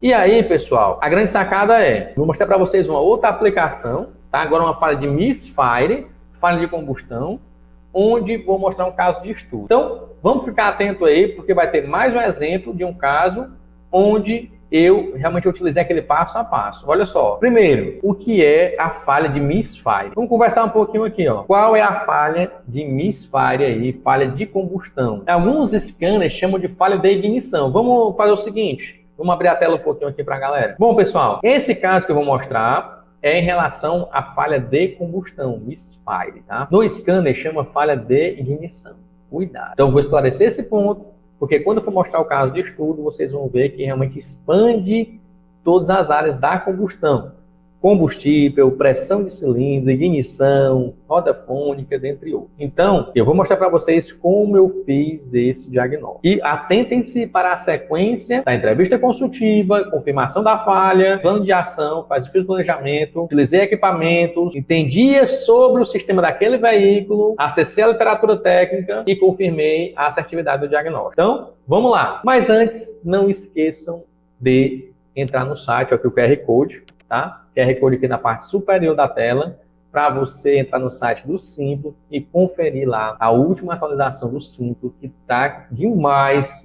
E aí, pessoal, a grande sacada vou mostrar para vocês uma outra aplicação, tá? Agora uma falha de misfire, falha de combustão, onde vou mostrar um caso de estudo. Então, vamos ficar atento aí, porque vai ter mais um exemplo de um caso onde eu realmente utilizei aquele passo a passo. Olha só, primeiro, o que é a falha de misfire? Vamos conversar um pouquinho aqui, ó. Qual é a falha de misfire aí, falha de combustão? Alguns scanners chamam de falha de ignição. Vamos fazer o seguinte, vamos abrir a tela um pouquinho aqui para a galera. Bom, pessoal, esse caso que eu vou mostrar é em relação à falha de combustão, misfire, tá? No scanner chama falha de ignição. Cuidado. Então, vou esclarecer esse ponto, porque quando eu for mostrar o caso de estudo, vocês vão ver que realmente expande todas as áreas da combustão. Combustível, pressão de cilindro, ignição, roda fônica, dentre outros. Então, eu vou mostrar para vocês como eu fiz esse diagnóstico. E atentem-se para a sequência da entrevista consultiva, confirmação da falha, plano de ação, fiz o planejamento, utilizei equipamentos, entendi sobre o sistema daquele veículo, acessei a literatura técnica e confirmei a assertividade do diagnóstico. Então, vamos lá. Mas antes, não esqueçam de entrar no site, aqui o QR Code, tá? QR Code aqui na parte superior da tela, para você entrar no site do Simplo e conferir lá a última atualização do Simplo, que tá demais.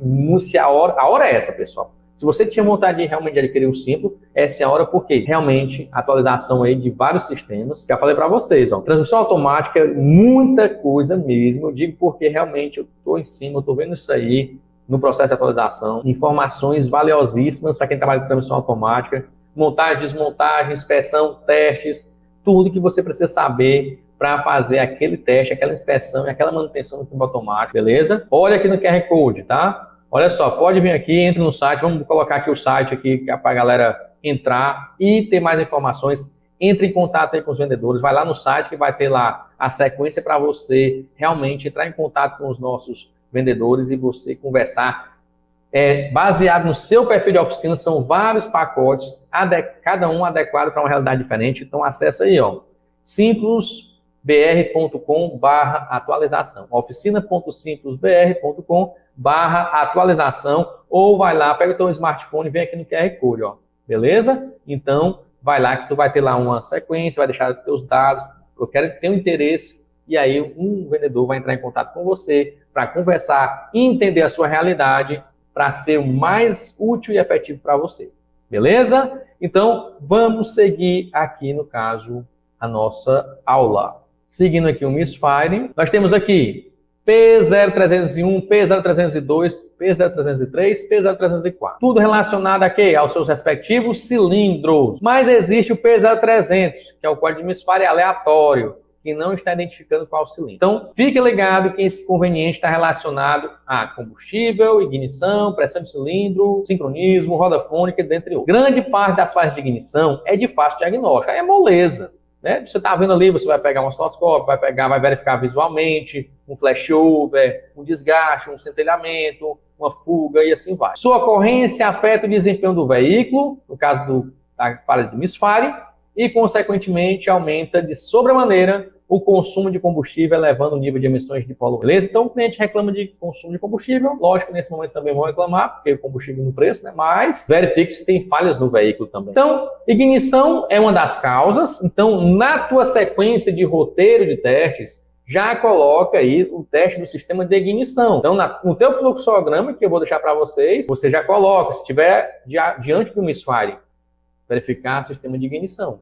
A hora é essa, pessoal. Se você tinha vontade de realmente adquirir o Simplo, essa é a hora, porque realmente a atualização aí de vários sistemas, já falei para vocês, ó, transmissão automática, muita coisa mesmo. Eu digo porque realmente eu tô em cima, eu tô vendo isso aí no processo de atualização, informações valiosíssimas para quem trabalha com transmissão automática, montagem, desmontagem, inspeção, testes, tudo que você precisa saber para fazer aquele teste, aquela inspeção e aquela manutenção do câmbio automático, beleza? Olha aqui no QR Code, tá? Olha só, pode vir aqui, entre no site, vamos colocar aqui o site aqui para a galera entrar e ter mais informações. Entre em contato aí com os vendedores, vai lá no site que vai ter lá a sequência para você realmente entrar em contato com os nossos vendedores e você conversar. Baseado no seu perfil de oficina, são vários pacotes, cada um adequado para uma realidade diferente. Então acessa aí, ó, simplosbr.com/atualização, oficina.simplosbr.com/atualização, ou vai lá, pega o teu smartphone e vem aqui no QR Code, ó, beleza? Então vai lá que tu vai ter lá uma sequência, vai deixar os teus dados, eu quero ter um interesse, e aí um vendedor vai entrar em contato com você para conversar e entender a sua realidade, para ser o mais útil e efetivo para você. Beleza? Então, vamos seguir aqui, no caso, a nossa aula. Seguindo aqui o misfire, nós temos aqui P0301, P0302, P0303, P0304. Tudo relacionado aqui aos seus respectivos cilindros. Mas existe o P0300, que é o código de misfire aleatório, que não está identificando qual cilindro. Então, fique ligado que esse inconveniente está relacionado a combustível, ignição, pressão de cilindro, sincronismo, roda fônica, dentre outros. Grande parte das falhas de ignição é de fácil diagnóstico, aí é moleza, né? Você está vendo ali, você vai pegar um osciloscópio, vai verificar visualmente um flashover, um desgaste, um centelhamento, uma fuga e assim vai. Sua ocorrência afeta o desempenho do veículo, no caso da falha de misfire, e, consequentemente, aumenta de sobremaneira o consumo de combustível, elevando o nível de emissões de poluentes. Beleza? Então, o cliente reclama de consumo de combustível. Lógico que nesse momento também vão reclamar, porque o combustível no preço, né? Mas verifique se tem falhas no veículo também. Então, ignição é uma das causas. Então, na tua sequência de roteiro de testes, já coloca aí o teste do sistema de ignição. Então, no teu fluxograma, que eu vou deixar para vocês, você já coloca, se estiver diante do misfire, verificar sistema de ignição,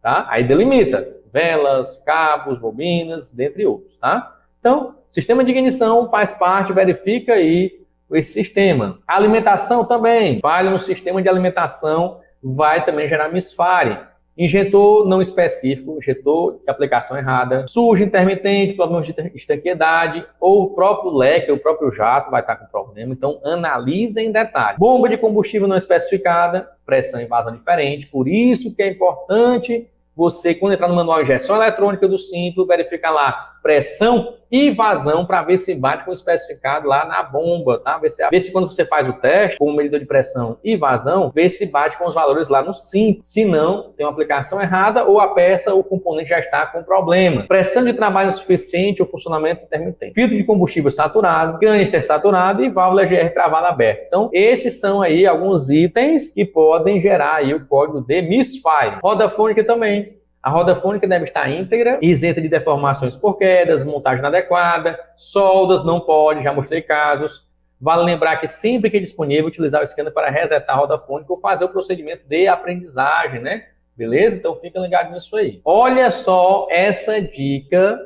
tá? Aí delimita velas, cabos, bobinas, dentre outros, tá? Então, sistema de ignição faz parte, verifica aí esse sistema. A alimentação também, falha no sistema de alimentação, vai também gerar misfire. Injetor não específico, injetor de aplicação errada, sujo intermitente, problemas de estanqueidade, ou o próprio leque, o próprio jato vai estar com problema. Então, analise em detalhe. Bomba de combustível não especificada, pressão e vazão diferente. Por isso que é importante você, quando entrar no manual de injeção eletrônica do Simplo, verificar lá pressão e vazão para ver se bate com o especificado lá na bomba, tá? Ver se quando você faz o teste com o medidor de pressão e vazão, ver se bate com os valores lá no simples. Se não, tem uma aplicação errada ou a peça ou o componente já está com problema. Pressão de trabalho insuficiente ou funcionamento intermitente. Filtro de combustível saturado, canister saturado e válvula GR travada aberta. Então, esses são aí alguns itens que podem gerar aí o código de misfire. Roda fônica também. A roda fônica deve estar íntegra, isenta de deformações por quedas, montagem inadequada, soldas não pode, já mostrei casos. Vale lembrar que sempre que é disponível, utilizar o scanner para resetar a roda fônica ou fazer o procedimento de aprendizagem, né? Beleza? Então fica ligado nisso aí. Olha só essa dica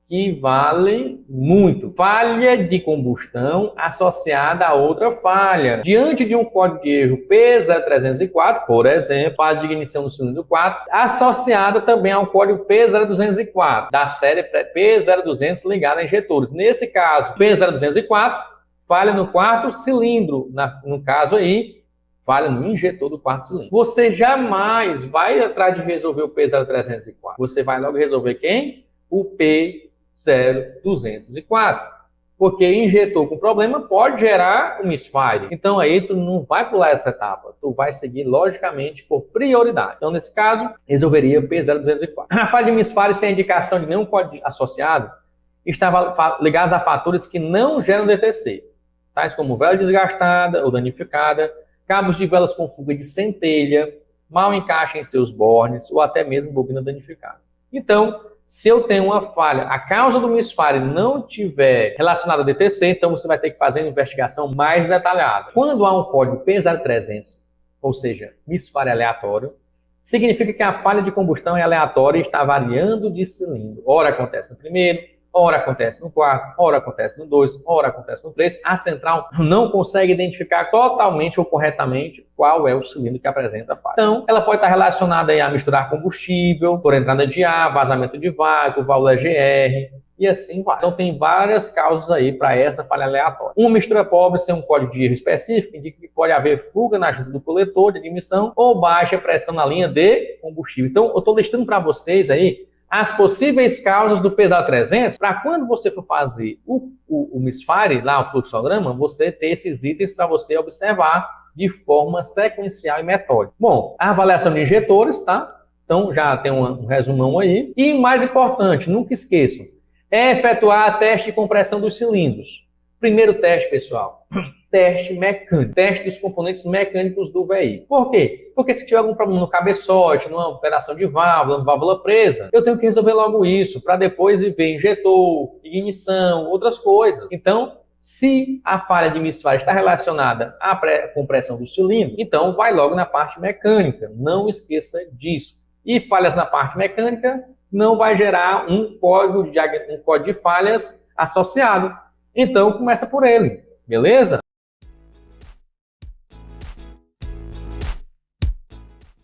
que vale muito. Falha de combustão associada a outra falha. Diante de um código de erro P0304, por exemplo, falha de ignição no cilindro 4, associada também a um código P0204, da série P0200 ligado a injetores. Nesse caso, P0204, falha no quarto cilindro. No caso aí, falha no injetor do quarto cilindro. Você jamais vai atrás de resolver o P0304. Você vai logo resolver quem? O P0204. Porque injetor com problema pode gerar um misfire. Então aí tu não vai pular essa etapa. Tu vai seguir logicamente por prioridade. Então nesse caso, resolveria o P0204. A falha de misfire sem indicação de nenhum código associado estava ligada a fatores que não geram DTC. Tais como vela desgastada ou danificada, cabos de velas com fuga de centelha, mau encaixe em seus bornes ou até mesmo bobina danificada. Então, se eu tenho uma falha, a causa do misfire não tiver relacionada a DTC, então você vai ter que fazer uma investigação mais detalhada. Quando há um código P0300, ou seja, misfire aleatório, significa que a falha de combustão é aleatória e está variando de cilindro. Ora acontece no primeiro, ora acontece no quarto, ora acontece no 2, ora acontece no 3. A central não consegue identificar totalmente ou corretamente qual é o cilindro que apresenta a falha. Então, ela pode estar relacionada aí a misturar combustível, por entrada de ar, vazamento de vácuo, válvula GR e assim vai. Então, tem várias causas aí para essa falha aleatória. Uma mistura pobre sem um código de erro específico indica que pode haver fuga na junta do coletor de admissão ou baixa pressão na linha de combustível. Então, eu estou listando para vocês aí as possíveis causas do P0300, para quando você for fazer o misfire, lá o fluxograma, você ter esses itens para você observar de forma sequencial e metódica. Bom, a avaliação de injetores, tá? Então já tem um resumão aí. E mais importante, nunca esqueçam, é efetuar teste de compressão dos cilindros. Primeiro teste, pessoal, teste mecânico, teste dos componentes mecânicos do veículo. Por quê? Porque se tiver algum problema no cabeçote, numa operação de válvula, válvula presa, eu tenho que resolver logo isso, para depois ver injetor, ignição, outras coisas. Então, se a falha de misfire está relacionada à compressão do cilindro, então vai logo na parte mecânica, não esqueça disso. E falhas na parte mecânica não vai gerar um código de falhas associado. Então, começa por ele, beleza?